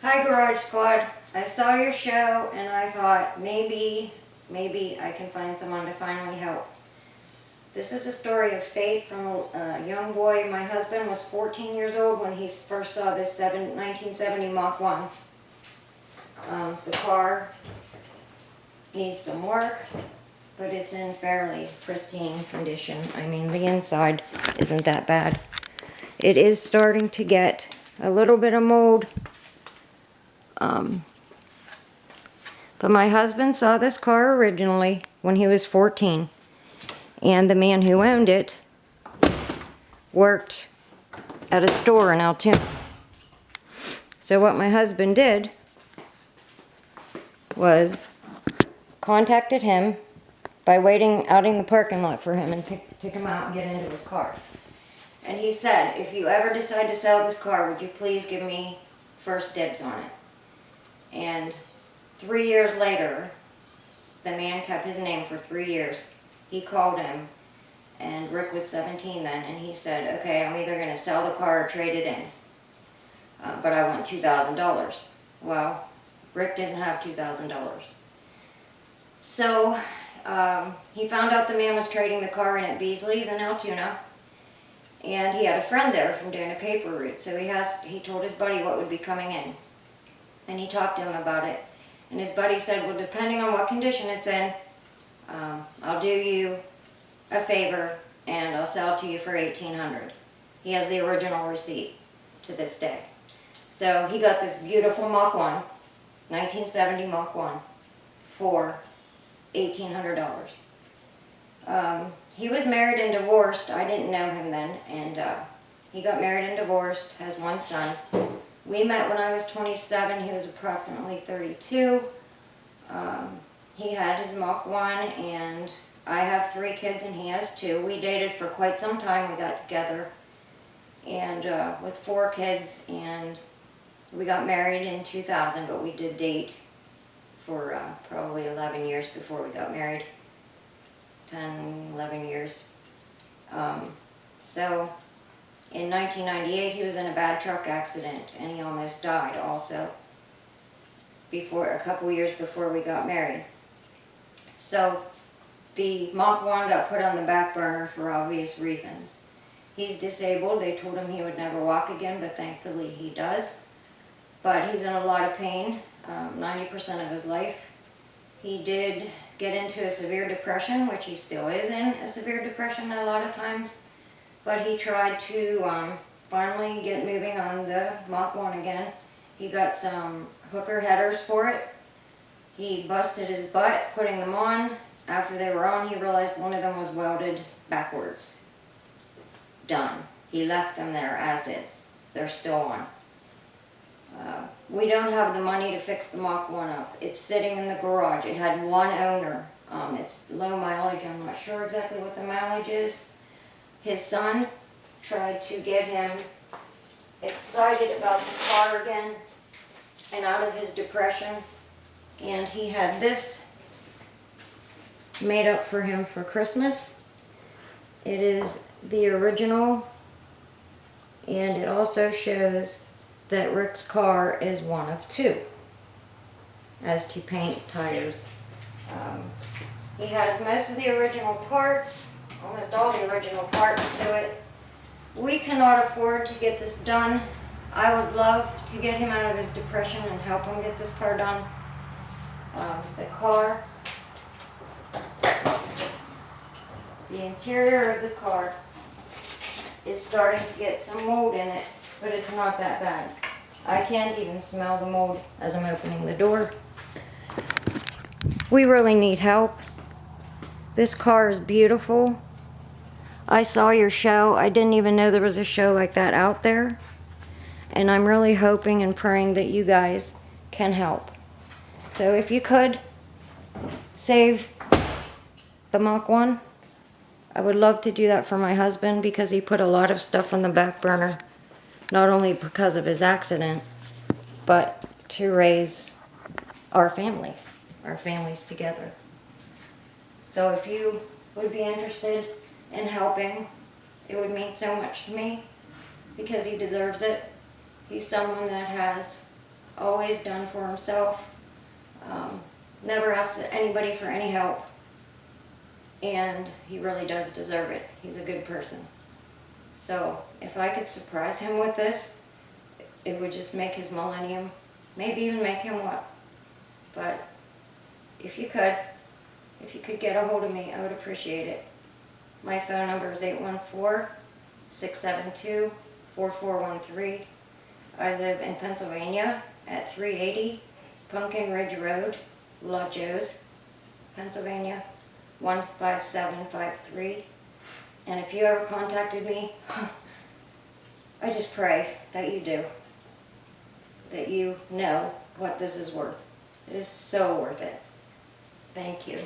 Hi Garage Squad. I saw your show and I thought maybe I can find someone to finally help. This is a story of fate from a young boy. My husband was 14 years old when he first saw this 1970 Mach 1. The car needs some work, but it's in fairly pristine condition. I mean, the inside isn't that bad. It is starting to get a little bit of mold. But my husband saw this car originally when he was 14, and the man who owned it worked at a store in Altoona. So what my husband did was contacted him by waiting out in the parking lot for him and took him out and get into his car. And he said, if you ever decide to sell this car, would you please give me first dibs on it? And 3 years later, the man kept his name for 3 years. He called him, and Rick was 17 then, and he said, okay, I'm either going to sell the car or trade it in, but I want $2,000. Well, Rick didn't have $2,000. So he found out the man was trading the car in at Beasley's in Altoona, and he had a friend there from doing a paper route, so he told his buddy what would be coming in, and he talked to him about it. And his buddy said, well, depending on what condition it's in, I'll do you a favor and I'll sell it to you for $1,800. He has the original receipt to this day. So he got this beautiful Mach 1, 1970 Mach 1, for $1,800. He was married and divorced. I didn't know him then. And he got married and divorced, has one son. We met when I was 27. He was approximately 32. He had his Mach 1, and I have 3 kids and he has 2. We dated for quite some time. We got together and with 4 kids, and we got married in 2000, but we did date for probably 11 years before we got married. 10, 11 years. So in 1998, he was in a bad truck accident, and he almost died also, a couple years before we got married. So the Mach 1 got put on the back burner for obvious reasons. He's disabled. They told him he would never walk again, but thankfully he does. But he's in a lot of pain, 90% of his life. He did get into a severe depression, which he still is in a severe depression a lot of times. But he tried to finally get moving on the Mach 1 again. He got some hooker headers for it. He busted his butt putting them on. After they were on, he realized one of them was welded backwards. Done. He left them there as is. They're still on. We don't have the money to fix the Mach 1 up. It's sitting in the garage. It had one owner. It's low mileage. I'm not sure exactly what the mileage is. His son tried to get him excited about the car again and out of his depression, and he had this made up for him for Christmas. It is the original, and it also shows that Rick's car is one of 2 as to paint, tires. He has most of the original parts. Almost all the original parts to it. We cannot afford to get this done. I would love to get him out of his depression and help him get this car done. The car, the interior of the car is starting to get some mold in it, but it's not that bad. I can't even smell the mold as I'm opening the door. We really need help. This car is beautiful. I saw your show. I didn't even know there was a show like that out there. And I'm really hoping and praying that you guys can help. So if you could save the Mach 1, I would love to do that for my husband, because he put a lot of stuff on the back burner, not only because of his accident, but to raise our families together. So if you would be interested in helping, it would mean so much to me, because he deserves it. He's someone that has always done for himself. Never asked anybody for any help. And he really does deserve it. He's a good person. So if I could surprise him with this, it would just make his millennium, maybe even make him what. But if you could get a hold of me, I would appreciate it. My phone number is 814-672-4413. I live in Pennsylvania at 380 Pumpkin Ridge Road, La Joe's, Pennsylvania, 15753. And if you ever contacted me, I just pray that you do. That you know what this is worth. It is so worth it. Thank you.